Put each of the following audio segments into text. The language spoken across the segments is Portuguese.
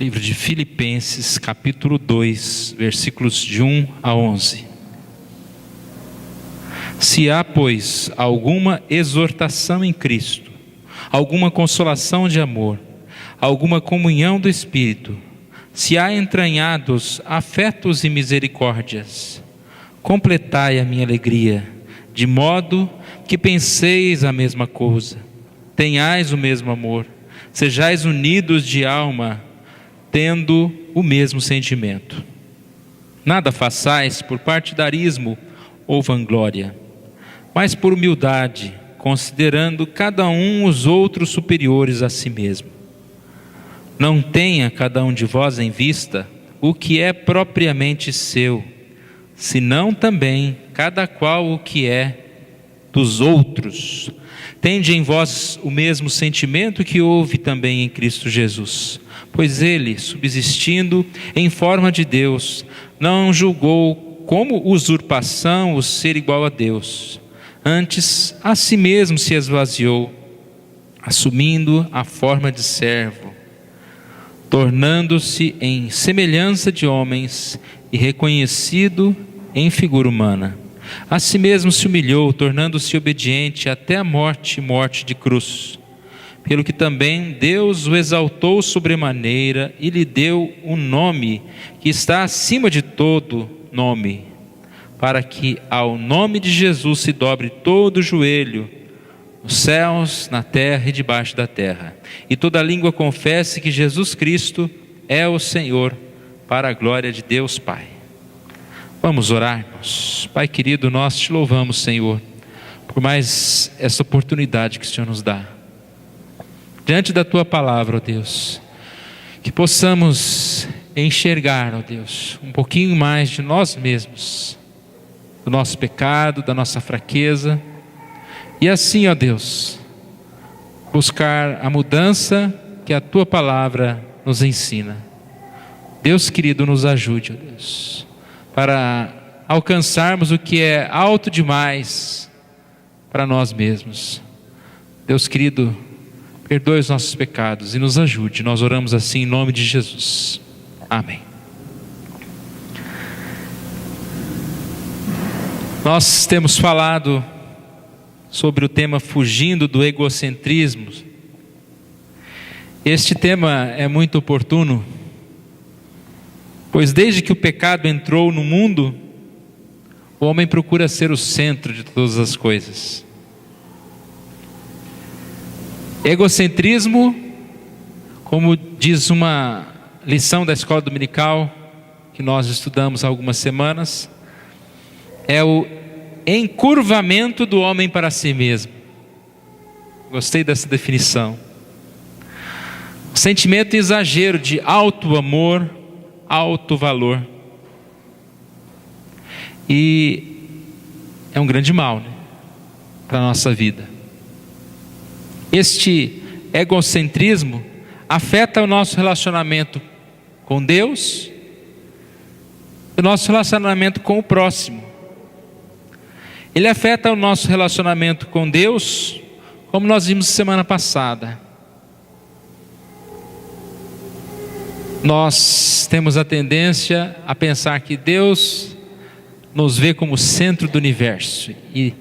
Livro de Filipenses, capítulo 2, versículos de 1 a 11. Se há, pois, alguma exortação em Cristo, alguma consolação de amor, alguma comunhão do Espírito, se há entranhados afetos e misericórdias, completai a minha alegria, de modo que penseis a mesma coisa, tenhais o mesmo amor, sejais unidos de alma, tendo o mesmo sentimento. Nada façais por partidarismo ou vanglória, mas por humildade, considerando cada um os outros superiores a si mesmo. Não tenha cada um de vós em vista o que é propriamente seu, senão também cada qual o que é dos outros. Tende em vós o mesmo sentimento que houve também em Cristo Jesus, pois ele, subsistindo em forma de Deus, não julgou como usurpação o ser igual a Deus. Antes, a si mesmo se esvaziou, assumindo a forma de servo, tornando-se em semelhança de homens e reconhecido em figura humana. A si mesmo se humilhou, tornando-se obediente até a morte e morte de cruz. Pelo que também Deus o exaltou sobremaneira e lhe deu um nome que está acima de todo nome, para que ao nome de Jesus se dobre todo o joelho, nos céus, na terra e debaixo da terra, e toda língua confesse que Jesus Cristo é o Senhor, para a glória de Deus Pai. Vamos orar, irmãos. Pai querido, nós te louvamos, Senhor, por mais essa oportunidade que o Senhor nos dá. Diante da Tua palavra, ó Deus, que possamos enxergar, ó Deus, um pouquinho mais de nós mesmos, do nosso pecado, da nossa fraqueza, e assim, ó Deus, buscar a mudança que a Tua palavra nos ensina. Deus querido, nos ajude, ó Deus, para alcançarmos o que é alto demais para nós mesmos. Deus querido, perdoe os nossos pecados e nos ajude. Nós oramos assim em nome de Jesus. Amém. Nós temos falado sobre o tema fugindo do egocentrismo. Este tema é muito oportuno, pois desde que o pecado entrou no mundo, o homem procura ser o centro de todas as coisas. Egocentrismo, como diz uma lição da escola dominical que nós estudamos há algumas semanas, é o encurvamento do homem para si mesmo. Gostei dessa definição. O sentimento exagero de alto amor, alto valor. E é um grande mal, né, para a nossa vida. Este egocentrismo afeta o nosso relacionamento com Deus, o nosso relacionamento com o próximo. Ele afeta o nosso relacionamento com Deus, como nós vimos semana passada. Nós temos a tendência a pensar que Deus nos vê como centro do universo e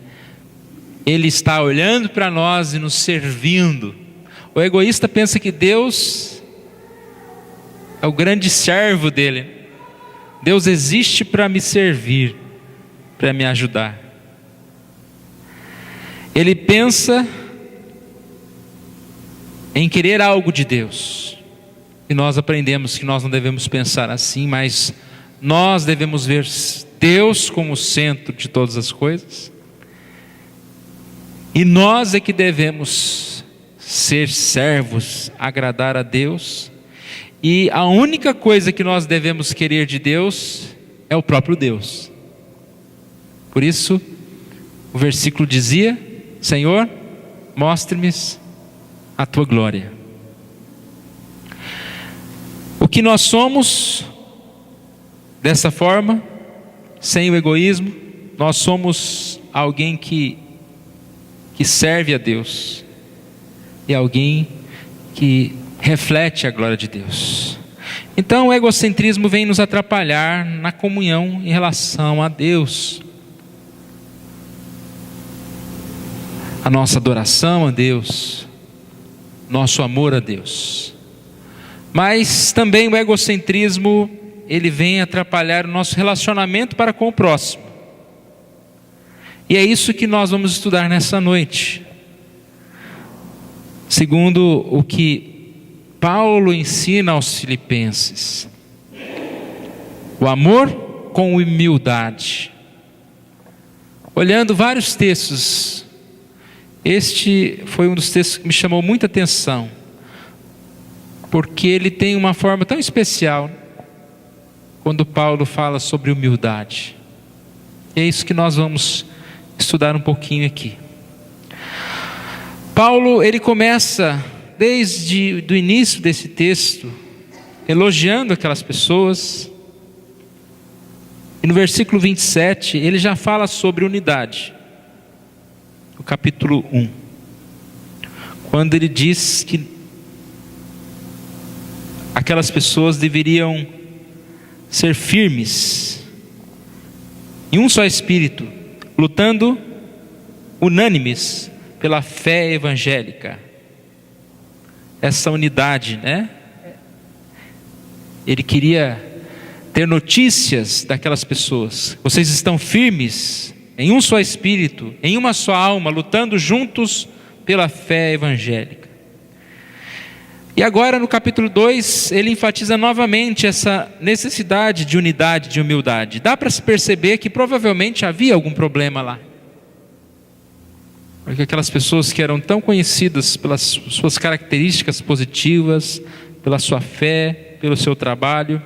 Ele está olhando para nós e nos servindo. O egoísta pensa que Deus é o grande servo dele. Deus existe para me servir, para me ajudar. Ele pensa em querer algo de Deus. E nós aprendemos que nós não devemos pensar assim, mas nós devemos ver Deus como o centro de todas as coisas. E nós é que devemos ser servos, agradar a Deus. E a única coisa que nós devemos querer de Deus é o próprio Deus. Por isso, o versículo dizia: Senhor, mostre-me a Tua glória. O que nós somos, dessa forma, sem o egoísmo, nós somos alguém que serve a Deus, e alguém que reflete a glória de Deus. Então o egocentrismo vem nos atrapalhar na comunhão em relação a Deus, a nossa adoração a Deus, nosso amor a Deus. Mas também o egocentrismo, ele vem atrapalhar o nosso relacionamento para com o próximo. E é isso que nós vamos estudar nessa noite. Segundo o que Paulo ensina aos filipenses, o amor com humildade. Olhando vários textos, este foi um dos textos que me chamou muita atenção, porque ele tem uma forma tão especial quando Paulo fala sobre humildade. E é isso que nós vamos estudar um pouquinho aqui. Paulo, ele começa desde o início desse texto elogiando aquelas pessoas, e no versículo 27 ele já fala sobre unidade, no capítulo 1, quando ele diz que aquelas pessoas deveriam ser firmes em um só espírito, lutando unânimes pela fé evangélica. Essa unidade, né? Ele queria ter notícias daquelas pessoas. Vocês estão firmes em um só espírito, em uma só alma, lutando juntos pela fé evangélica. E agora no capítulo 2, ele enfatiza novamente essa necessidade de unidade, de humildade. Dá para se perceber que provavelmente havia algum problema lá. Porque aquelas pessoas que eram tão conhecidas pelas suas características positivas, pela sua fé, pelo seu trabalho,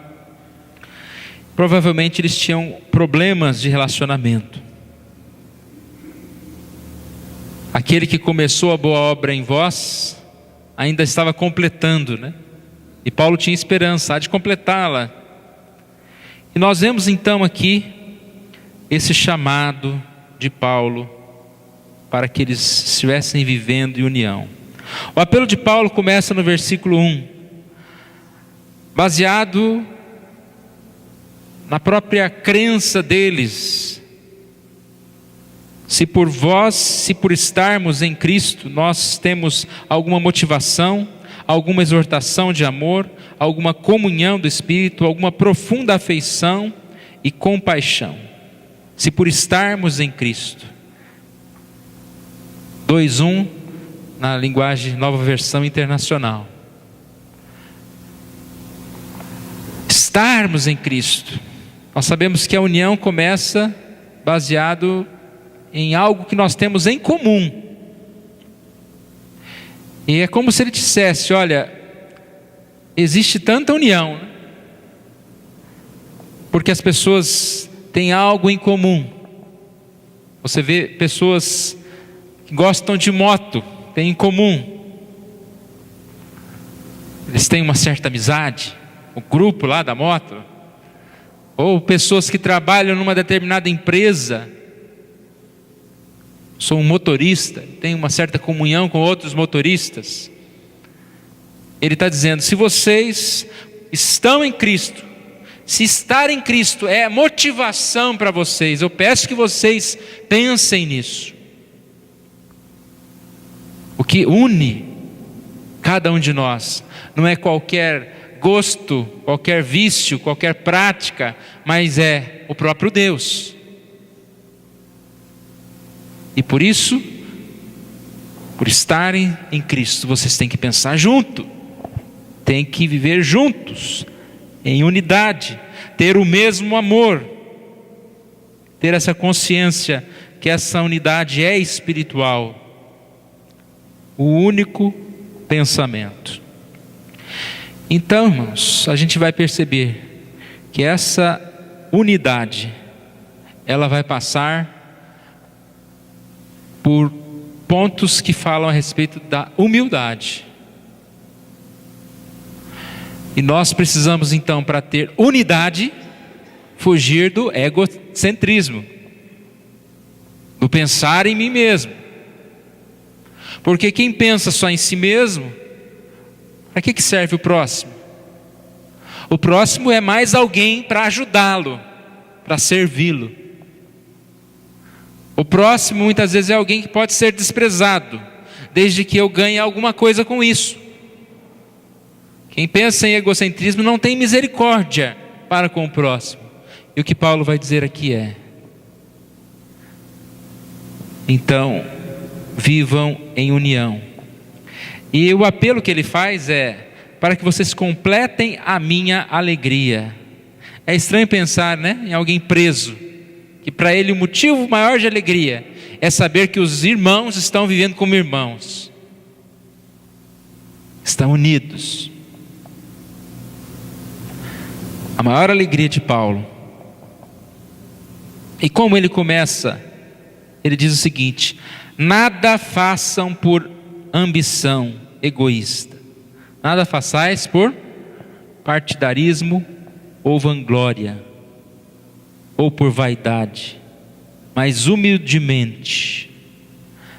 provavelmente eles tinham problemas de relacionamento. Aquele que começou a boa obra em vós, ainda estava completando, né? E Paulo tinha esperança, há de completá-la. E nós vemos então aqui esse chamado de Paulo para que eles estivessem vivendo em união. O apelo de Paulo começa no versículo 1, baseado na própria crença deles. Se por estarmos em Cristo, nós temos alguma motivação, alguma exortação de amor, alguma comunhão do Espírito, alguma profunda afeição e compaixão. Se por estarmos em Cristo. 2:1 na linguagem Nova Versão Internacional. Estarmos em Cristo. Nós sabemos que a união começa baseado em algo que nós temos em comum. E é como se ele dissesse: olha, existe tanta união, né? Porque as pessoas têm algo em comum. Você vê pessoas que gostam de moto, têm em comum. Eles têm uma certa amizade, o grupo lá da moto. Ou pessoas que trabalham numa determinada empresa. Sou um motorista, tenho uma certa comunhão com outros motoristas. Ele está dizendo: se vocês estão em Cristo, se estar em Cristo é motivação para vocês, eu peço que vocês pensem nisso. O que une cada um de nós não é qualquer gosto, qualquer vício, qualquer prática, mas é o próprio Deus. E por isso, por estarem em Cristo, vocês têm que pensar junto, têm que viver juntos, em unidade, ter o mesmo amor, ter essa consciência que essa unidade é espiritual, o único pensamento. Então, irmãos, a gente vai perceber que essa unidade, ela vai passar por pontos que falam a respeito da humildade. E nós precisamos então, para ter unidade, fugir do egocentrismo, do pensar em mim mesmo. Porque quem pensa só em si mesmo, para que serve o próximo? O próximo é mais alguém para ajudá-lo, para servi-lo. O próximo muitas vezes é alguém que pode ser desprezado, desde que eu ganhe alguma coisa com isso. Quem pensa em egocentrismo não tem misericórdia para com o próximo. E o que Paulo vai dizer aqui é: então, vivam em união. E o apelo que ele faz é: para que vocês completem a minha alegria. É estranho pensar, né, em alguém preso, que para ele o motivo maior de alegria é saber que os irmãos estão vivendo como irmãos, estão unidos. A maior alegria de Paulo. E como ele começa? Ele diz o seguinte: nada façam por ambição egoísta, nada façais por partidarismo ou vanglória, ou por vaidade, mas humildemente.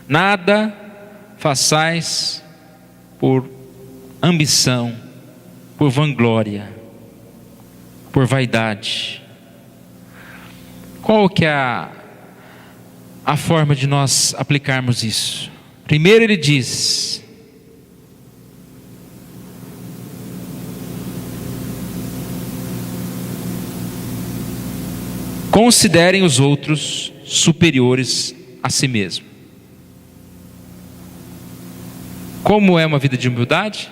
Nada façais por ambição, por vanglória, por vaidade. Qual que é a forma de nós aplicarmos isso? Primeiro ele diz: considerem os outros superiores a si mesmo. Como é uma vida de humildade?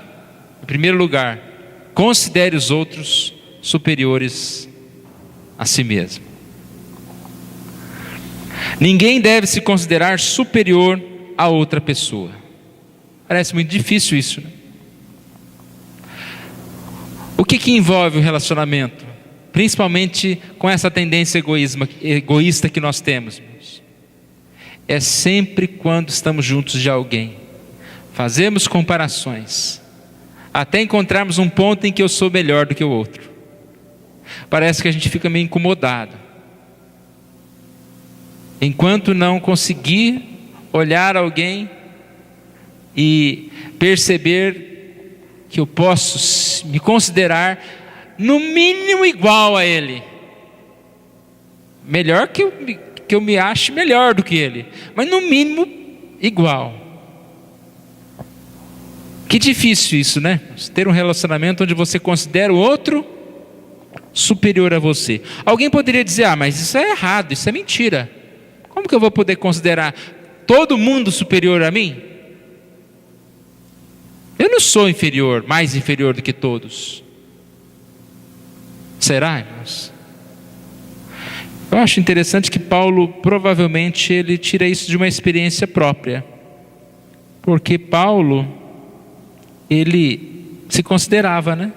Em primeiro lugar, considere os outros superiores a si mesmo. Ninguém deve se considerar superior a outra pessoa. Parece muito difícil isso, né? O que envolve o relacionamento? Principalmente com essa tendência egoísta que nós temos. É sempre quando estamos juntos de alguém, fazemos comparações, até encontrarmos um ponto em que eu sou melhor do que o outro. Parece que a gente fica meio incomodado. Enquanto não conseguir olhar alguém e perceber que eu posso me considerar no mínimo igual a ele, melhor que eu me ache melhor do que ele, mas no mínimo igual. Que difícil isso, né? Ter um relacionamento onde você considera o outro superior a você. Alguém poderia dizer: ah, mas isso é errado, isso é mentira. Como que eu vou poder considerar todo mundo superior a mim? Eu não sou inferior, mais inferior do que todos. Será, irmãos? Eu acho interessante que Paulo, provavelmente, ele tira isso de uma experiência própria. Porque Paulo, ele se considerava, né?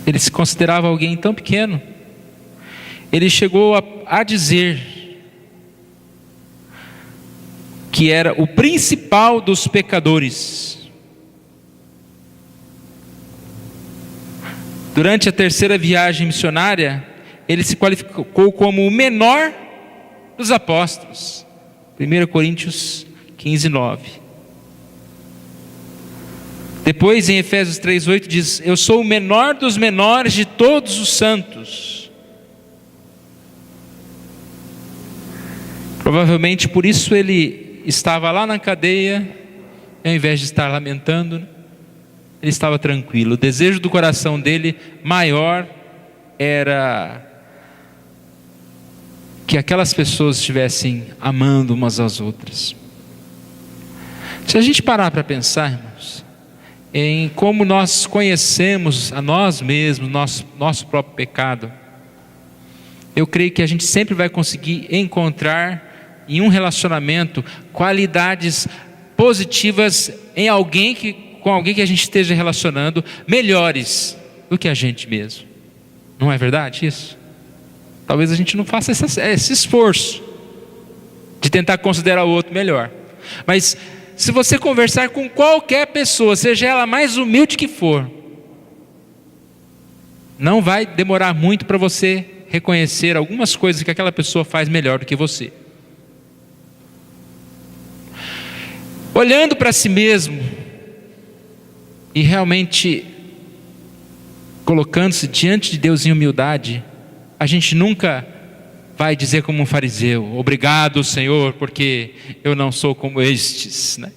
Ele se considerava alguém tão pequeno. Ele chegou a dizer que era o principal dos pecadores. Durante a terceira viagem missionária, ele se qualificou como o menor dos apóstolos. 1 Coríntios 15, 9. Depois em Efésios 3:8 diz: eu sou o menor dos menores de todos os santos. Provavelmente por isso ele estava lá na cadeia, e ao invés de estar lamentando, ele estava tranquilo. O desejo do coração dele maior era que aquelas pessoas estivessem amando umas às outras. Se a gente parar para pensar, irmãos, em como nós conhecemos a nós mesmos, nosso próprio pecado, eu creio que a gente sempre vai conseguir encontrar em um relacionamento qualidades positivas em com alguém que a gente esteja relacionando, melhores do que a gente mesmo. Não é verdade isso? Talvez a gente não faça esse esforço de tentar considerar o outro melhor. Mas se você conversar com qualquer pessoa, seja ela mais humilde que for, não vai demorar muito para você reconhecer algumas coisas que aquela pessoa faz melhor do que você. Olhando para si mesmo e realmente colocando-se diante de Deus em humildade, a gente nunca vai dizer como um fariseu: obrigado, Senhor, porque eu não sou como estes, né?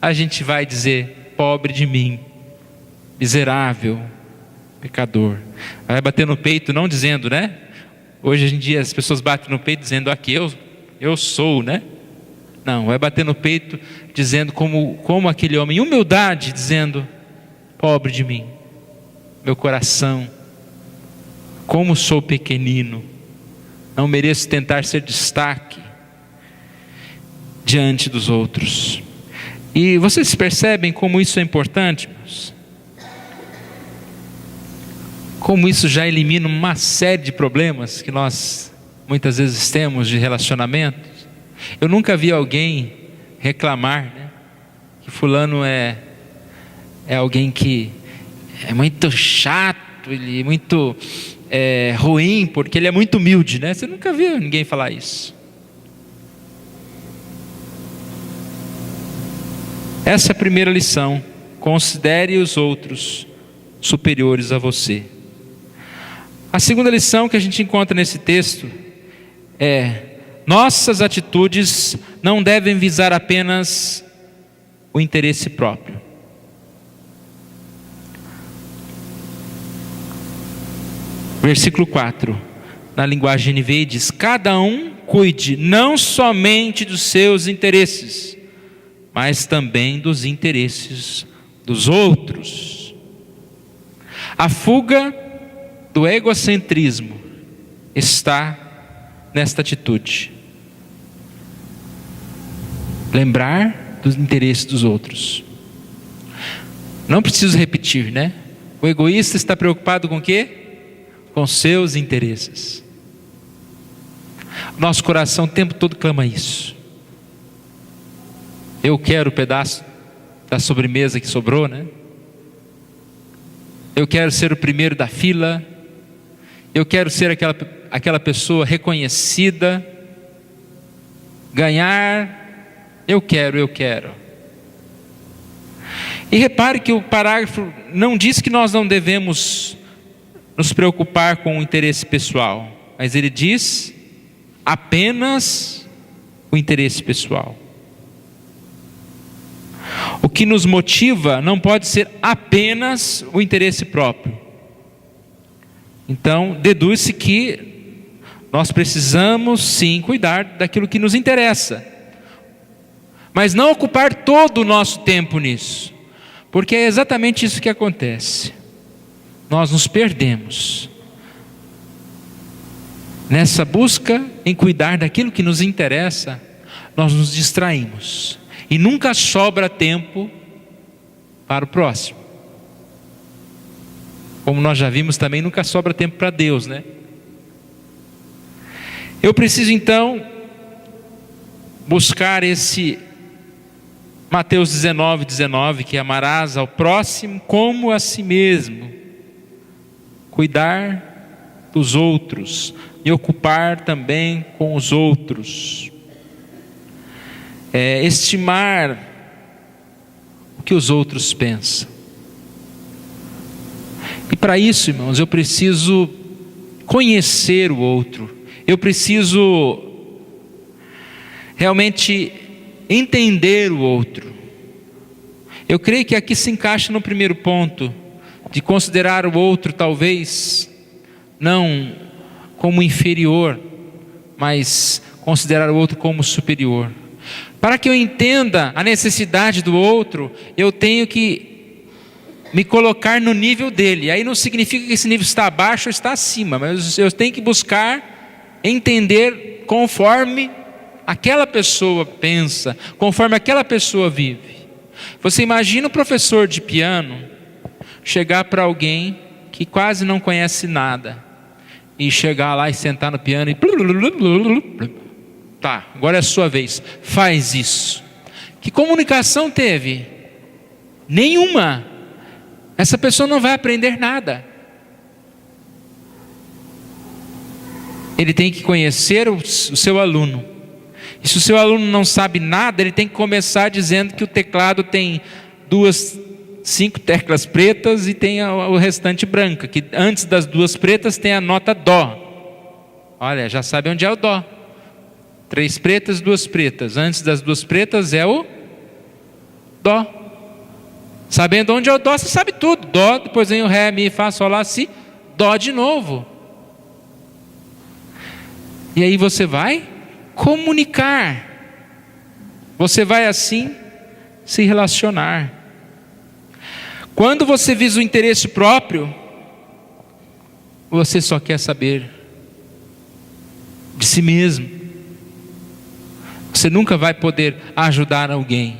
A gente vai dizer: pobre de mim, miserável, pecador. Vai bater no peito, não dizendo, né? Hoje em dia as pessoas batem no peito dizendo: aqui eu sou, né? Não, vai bater no peito dizendo como aquele homem, em humildade, dizendo: pobre de mim, meu coração, como sou pequenino, não mereço tentar ser destaque diante dos outros. E vocês percebem como isso é importante, irmãos? Como isso já elimina uma série de problemas que nós muitas vezes temos de relacionamentos. Eu nunca vi alguém reclamar, né, que fulano é alguém que é muito chato, ele é muito ruim, porque ele é muito humilde, né? Você nunca viu ninguém falar isso. Essa é a primeira lição: considere os outros superiores a você. A segunda lição que a gente encontra nesse texto é: nossas atitudes não devem visar apenas o interesse próprio. Versículo 4, na linguagem NVI diz: cada um cuide não somente dos seus interesses, mas também dos interesses dos outros. A fuga do egocentrismo está nesta atitude: lembrar dos interesses dos outros. Não preciso repetir, né? O egoísta está preocupado com o quê? Com seus interesses. Nosso coração o tempo todo clama isso. Eu quero o pedaço da sobremesa que sobrou, né? Eu quero ser o primeiro da fila. Eu quero ser aquela pessoa reconhecida. Ganhar. Eu quero. E repare que o parágrafo não diz que nós não devemos nos preocupar com o interesse pessoal, mas ele diz apenas o interesse pessoal. O que nos motiva não pode ser apenas o interesse próprio. Então, deduz-se que nós precisamos sim cuidar daquilo que nos interessa, mas não ocupar todo o nosso tempo nisso, porque é exatamente isso que acontece. Nós nos perdemos nessa busca em cuidar daquilo que nos interessa. Nós nos distraímos e nunca sobra tempo para o próximo. Como nós já vimos também, nunca sobra tempo para Deus, né? Eu preciso então buscar esse Mateus 19:19, que amarás ao próximo como a si mesmo. Cuidar dos outros, me ocupar também com os outros, estimar o que os outros pensam. E para isso, irmãos, eu preciso conhecer o outro, eu preciso realmente entender o outro. Eu creio que aqui se encaixa no primeiro ponto, de considerar o outro talvez não como inferior, mas considerar o outro como superior. Para que eu entenda a necessidade do outro, eu tenho que me colocar no nível dele. Aí não significa que esse nível está abaixo ou está acima, mas eu tenho que buscar entender conforme aquela pessoa pensa, conforme aquela pessoa vive. Você imagina o professor de piano chegar para alguém que quase não conhece nada e chegar lá e sentar no piano e tá, agora é a sua vez, faz isso. Que comunicação teve? Nenhuma. Essa pessoa não vai aprender nada. Ele tem que conhecer o seu aluno. E se o seu aluno não sabe nada, ele tem que começar dizendo que o teclado tem duas 5 teclas pretas e tem o restante branca, que antes das 2 pretas tem a nota Dó. Olha, já sabe onde é o Dó. 3 pretas, 2 pretas. Antes das 2 pretas é o Dó. Sabendo onde é o Dó, você sabe tudo. Dó, depois vem o Ré, Mi, Fá, Sol, Lá, Si, Dó de novo. E aí você vai comunicar. Você vai assim se relacionar. Quando você visa o interesse próprio, você só quer saber de si mesmo. Você nunca vai poder ajudar alguém.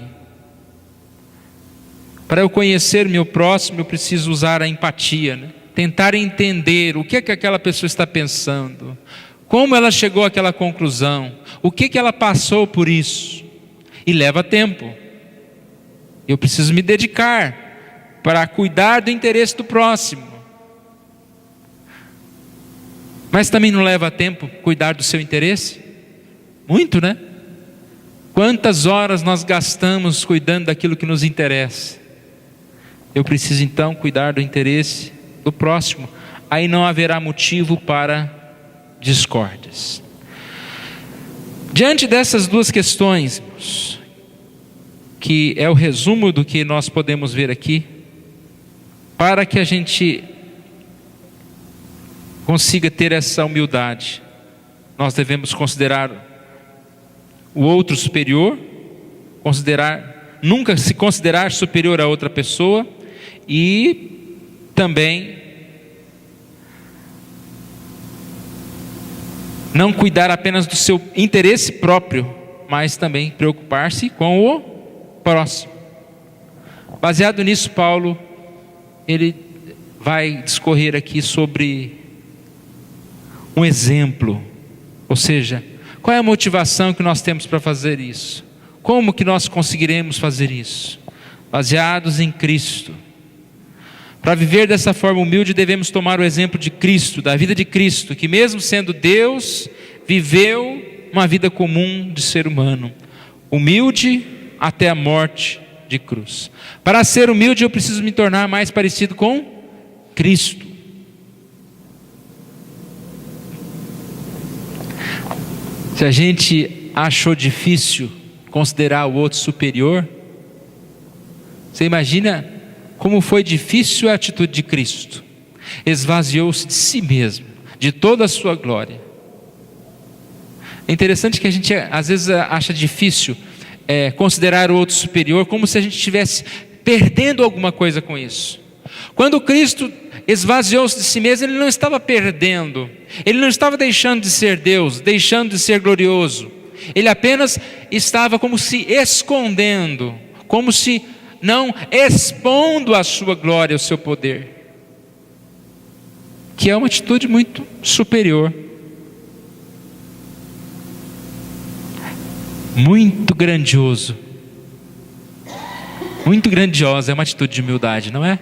Para eu conhecer meu próximo, eu preciso usar a empatia, né? Tentar entender o que é que aquela pessoa está pensando, como ela chegou àquela conclusão, o que é que ela passou por isso. E leva tempo. Eu preciso me dedicar para cuidar do interesse do próximo. Mas também não leva tempo cuidar do seu interesse? Muito, né? Quantas horas nós gastamos cuidando daquilo que nos interessa? Eu preciso então cuidar do interesse do próximo. Aí não haverá motivo para discórdias. Diante dessas 2 questões, que é o resumo do que nós podemos ver aqui, para que a gente consiga ter essa humildade, nós devemos considerar o outro superior, nunca se considerar superior a outra pessoa, e também não cuidar apenas do seu interesse próprio, mas também preocupar-se com o próximo. Baseado nisso, Paulo, ele vai discorrer aqui sobre um exemplo, ou seja, qual é a motivação que nós temos para fazer isso? Como que nós conseguiremos fazer isso? Baseados em Cristo. Para viver dessa forma humilde, devemos tomar o exemplo de Cristo, da vida de Cristo, que mesmo sendo Deus, viveu uma vida comum de ser humano, humilde até a morte de cruz. Para ser humilde, eu preciso me tornar mais parecido com Cristo. Se a gente achou difícil considerar o outro superior, você imagina como foi difícil a atitude de Cristo. Esvaziou-se de si mesmo, de toda a sua glória. É interessante que a gente às vezes acha difícil considerar o outro superior, como se a gente estivesse perdendo alguma coisa com isso. Quando Cristo esvaziou-se de si mesmo, Ele não estava perdendo, Ele não estava deixando de ser Deus, deixando de ser glorioso. Ele apenas estava como se escondendo, como se não expondo a sua glória, o seu poder, que é uma atitude muito superior, muito grandioso, muito grandiosa. É uma atitude de humildade, não é?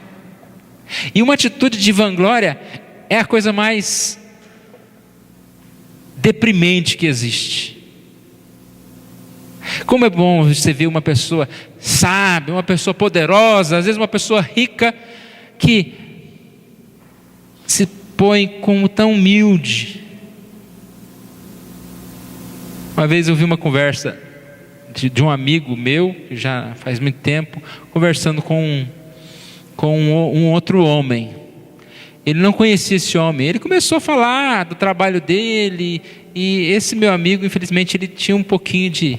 E uma atitude de vanglória é a coisa mais deprimente que existe. Como é bom você ver uma pessoa sábia, uma pessoa poderosa, às vezes uma pessoa rica, que se põe como tão humilde. Uma vez eu vi uma conversa de um amigo meu, que já faz muito tempo, conversando com um outro homem. Ele não conhecia esse homem. Ele começou a falar do trabalho dele, e esse meu amigo, infelizmente, ele tinha um pouquinho de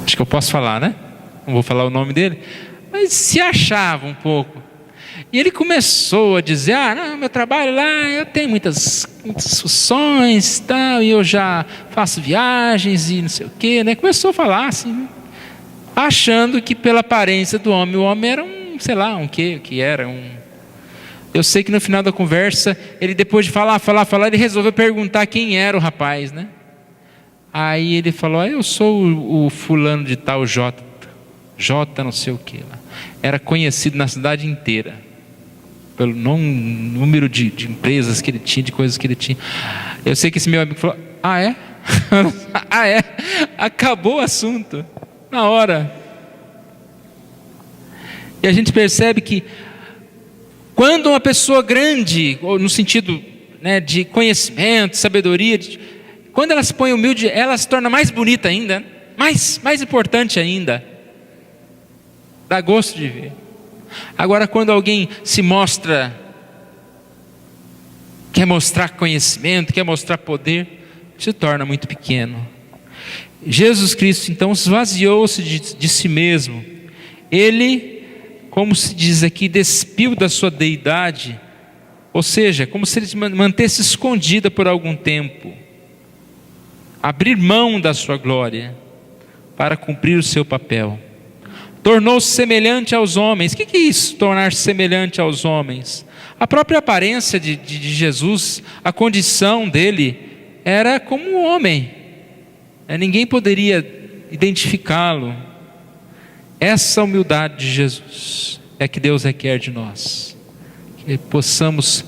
acho que eu posso falar, né? Não vou falar o nome dele, mas se achava um pouco. E ele começou a dizer: não, meu trabalho lá, eu tenho muitas funções e tal, e eu já faço viagens e não sei o quê, né? Começou a falar assim, achando que pela aparência do homem, o homem era sei lá, que era Eu sei que no final da conversa, ele depois de falar, ele resolveu perguntar quem era o rapaz, né? Aí ele falou: eu sou o fulano de tal J não sei o que lá. Era conhecido na cidade inteira pelo número de empresas que ele tinha, de coisas que ele tinha. Eu sei que esse meu amigo falou: é? Ah, é? Acabou o assunto na hora. E a gente percebe que quando uma pessoa grande, ou no sentido, né, de conhecimento, sabedoria, quando ela se põe humilde, ela se torna mais bonita ainda, mais importante ainda. Dá gosto de ver. Agora, quando alguém se mostra, quer mostrar conhecimento, quer mostrar poder, se torna muito pequeno. Jesus Cristo então esvaziou-se de si mesmo. Ele, como se diz aqui, despiu da sua deidade, ou seja, como se ele se mantesse escondida por algum tempo, abrir mão da sua glória para cumprir o seu papel. Tornou-se semelhante aos homens. O que é isso, tornar-se semelhante aos homens? A própria aparência de Jesus, a condição dele era como um homem. Ninguém poderia identificá-lo. Essa humildade de Jesus é que Deus requer de nós. Que possamos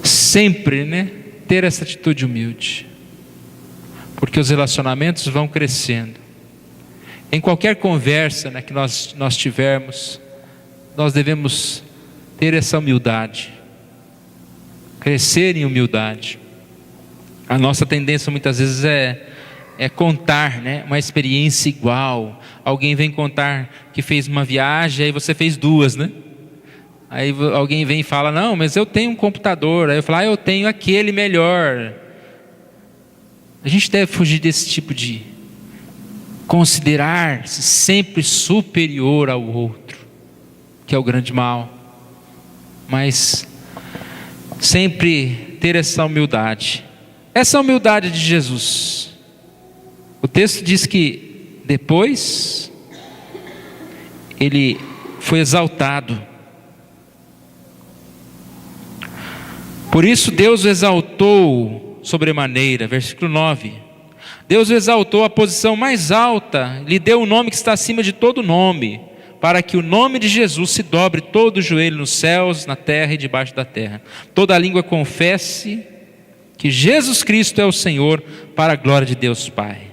sempre, ter essa atitude humilde. Porque os relacionamentos vão crescendo. Em qualquer conversa, que nós tivermos, nós devemos ter essa humildade. Crescer em humildade. A nossa tendência muitas vezes é contar, uma experiência igual. Alguém vem contar que fez uma viagem, aí você fez duas, Aí alguém vem e fala, não, mas eu tenho um computador. Aí eu falo, eu tenho aquele melhor. A gente deve fugir desse tipo de considerar-se sempre superior ao outro, que é o grande mal. Mas sempre ter essa humildade. Essa humildade de Jesus. O texto diz que depois ele foi exaltado. Por isso Deus o exaltou sobremaneira. Versículo 9. Deus o exaltou à posição mais alta, lhe deu o nome que está acima de todo nome, para que o nome de Jesus se dobre todo o joelho nos céus, na terra e debaixo da terra. Toda a língua confesse que Jesus Cristo é o Senhor, para a glória de Deus Pai.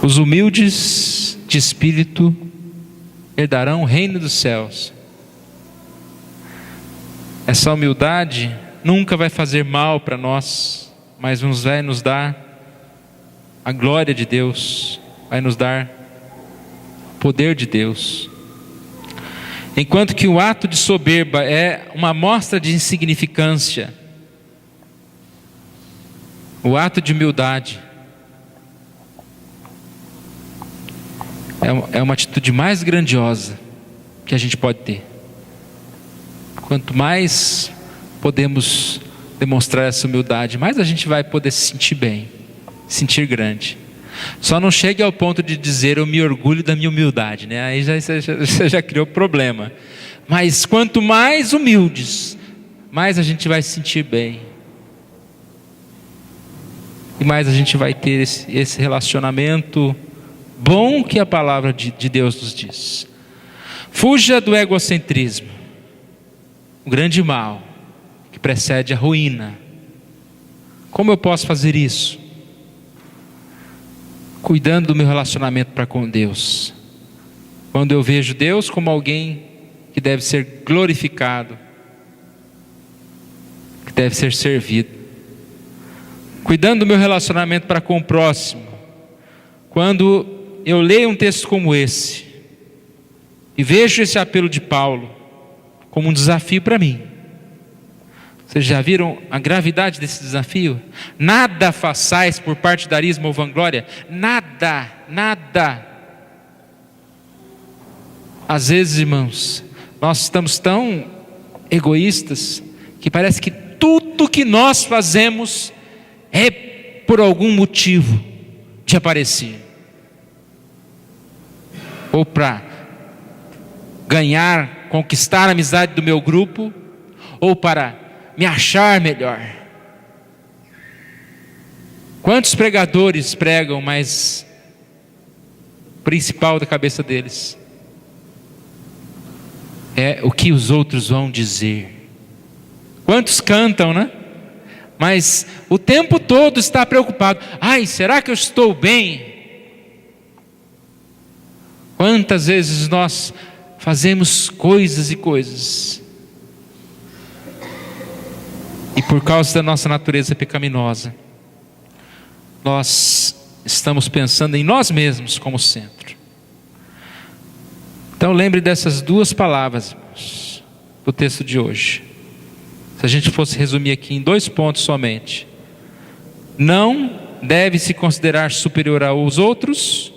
Os humildes de espírito herdarão o reino dos céus. Essa humildade nunca vai fazer mal para nós, mas vai nos dar a glória de Deus, vai nos dar o poder de Deus. Enquanto que o ato de soberba é uma amostra de insignificância, o ato de humildade é uma atitude mais grandiosa que a gente pode ter. Quanto mais podemos demonstrar essa humildade, mais a gente vai poder se sentir bem, se sentir grande. Só não chegue ao ponto de dizer eu me orgulho da minha humildade, Aí você já criou problema. Mas quanto mais humildes, mais a gente vai se sentir bem. E mais a gente vai ter esse relacionamento bom que a palavra de Deus nos diz. Fuja do egocentrismo, o grande mal que precede a ruína. Como eu posso fazer isso? Cuidando do meu relacionamento para com Deus. Quando eu vejo Deus como alguém que deve ser glorificado, que deve ser servido. Cuidando do meu relacionamento para com o próximo. Quando eu leio um texto como esse e vejo esse apelo de Paulo como um desafio para mim. Vocês já viram a gravidade desse desafio? Nada façais por partidarismo ou vanglória. Nada. Às vezes, irmãos, nós estamos tão egoístas que parece que tudo que nós fazemos é por algum motivo de aparecer. Ou para ganhar, conquistar a amizade do meu grupo, ou para me achar melhor. Quantos pregadores pregam, mas o principal da cabeça deles é o que os outros vão dizer. Quantos cantam, Mas o tempo todo está preocupado. Será que eu estou bem? Quantas vezes nós fazemos coisas e coisas, e por causa da nossa natureza pecaminosa, nós estamos pensando em nós mesmos como centro. Então lembre dessas duas palavras, irmãos, do texto de hoje. Se a gente fosse resumir aqui em 2 pontos somente: não deve se considerar superior aos outros,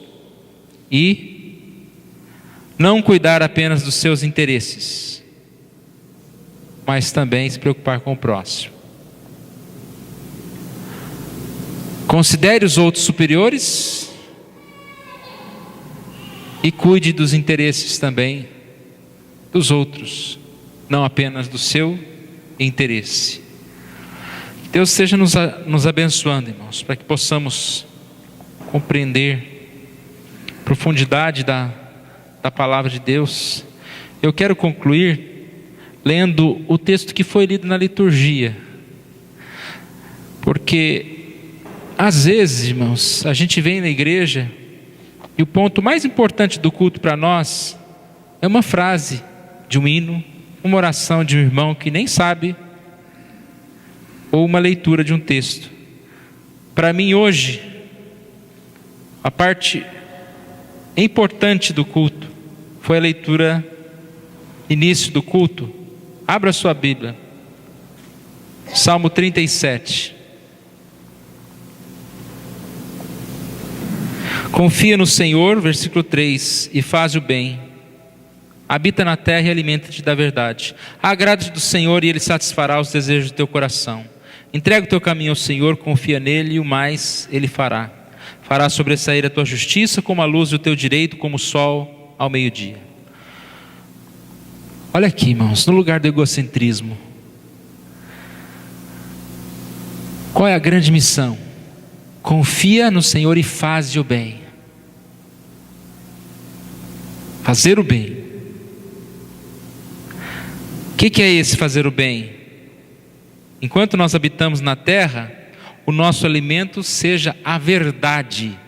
e não cuidar apenas dos seus interesses, mas também se preocupar com o próximo. Considere os outros superiores e cuide dos interesses também dos outros, não apenas do seu interesse. Deus esteja nos abençoando, irmãos, para que possamos compreender a profundidade da palavra de Deus. Eu quero concluir lendo o texto que foi lido na liturgia, porque às vezes, irmãos, a gente vem na igreja e o ponto mais importante do culto para nós é uma frase de um hino, uma oração de um irmão que nem sabe, ou uma leitura de um texto. Para mim hoje, a parte importante do culto foi a leitura, início do culto. Abra sua Bíblia, Salmo 37. Confia no Senhor, versículo 3, e faz o bem. Habita na terra e alimenta-te da verdade. Agrada-te do Senhor e Ele satisfará os desejos do teu coração. Entrega o teu caminho ao Senhor, confia nele e o mais Ele fará. Fará sobressair a tua justiça como a luz e o teu direito como o sol ao meio-dia. Olha aqui, irmãos, no lugar do egocentrismo, qual é a grande missão? Confia no Senhor e faz o bem. Fazer o bem. O que é esse fazer o bem? Enquanto nós habitamos na terra, o nosso alimento seja a verdade.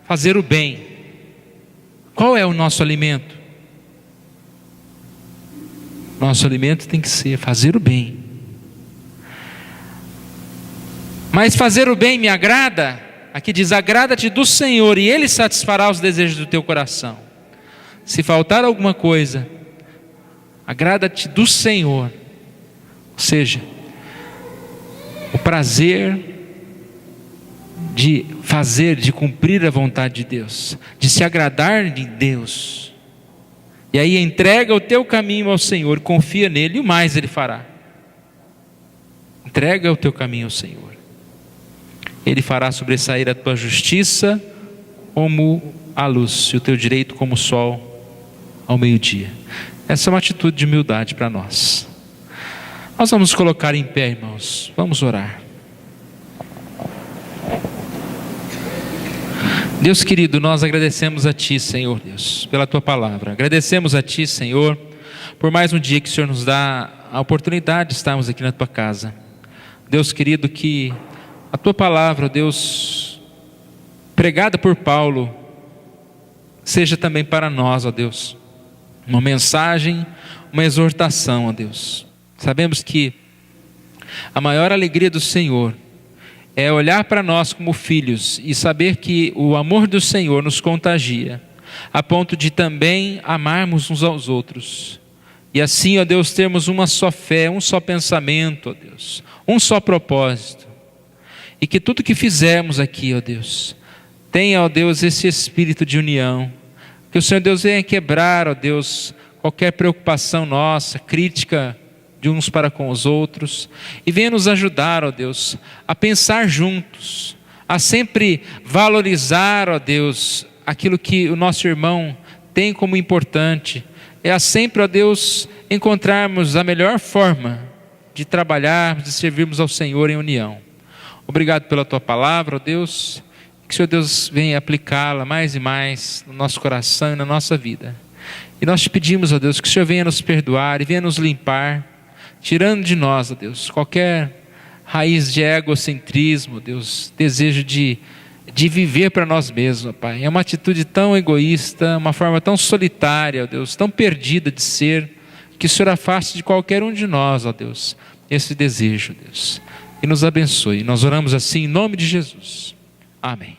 Fazer o bem. Qual é o nosso alimento? Nosso alimento tem que ser fazer o bem. Mas fazer o bem me agrada? Aqui diz: agrada-te do Senhor e Ele satisfará os desejos do teu coração. Se faltar alguma coisa, agrada-te do Senhor. Ou seja, o prazer de fazer, de cumprir a vontade de Deus, de se agradar de Deus. E aí entrega o teu caminho ao Senhor, confia nele e o mais Ele fará. Entrega o teu caminho ao Senhor. Ele fará sobressair a tua justiça como a luz, e o teu direito como o sol ao meio-dia. Essa é uma atitude de humildade para nós. Nós vamos nos colocar em pé, irmãos. Vamos orar. Deus querido, nós agradecemos a Ti, Senhor Deus, pela Tua palavra. Agradecemos a Ti, Senhor, por mais um dia que o Senhor nos dá a oportunidade de estarmos aqui na Tua casa. Deus querido, que a Tua palavra, Deus, pregada por Paulo, seja também para nós, ó Deus, uma mensagem, uma exortação, ó Deus. Sabemos que a maior alegria do Senhor é olhar para nós como filhos e saber que o amor do Senhor nos contagia, a ponto de também amarmos uns aos outros. E assim, ó Deus, termos uma só fé, um só pensamento, ó Deus, um só propósito. E que tudo que fizermos aqui, ó Deus, tenha, ó Deus, esse espírito de união. Que o Senhor Deus venha quebrar, ó Deus, qualquer preocupação nossa, crítica de uns para com os outros, e venha nos ajudar, ó Deus, a pensar juntos, a sempre valorizar, ó Deus, aquilo que o nosso irmão tem como importante, a sempre, ó Deus, encontrarmos a melhor forma de trabalharmos, de servirmos ao Senhor em união. Obrigado pela Tua palavra, ó Deus, que o Senhor Deus venha aplicá-la mais e mais no nosso coração e na nossa vida. E nós te pedimos, ó Deus, que o Senhor venha nos perdoar e venha nos limpar, tirando de nós, ó Deus, qualquer raiz de egocentrismo, Deus, desejo de de viver para nós mesmos, Pai. É uma atitude tão egoísta, uma forma tão solitária, ó Deus, tão perdida de ser, que o Senhor afaste de qualquer um de nós, ó Deus, esse desejo, Deus. E nos abençoe. Nós oramos assim em nome de Jesus. Amém.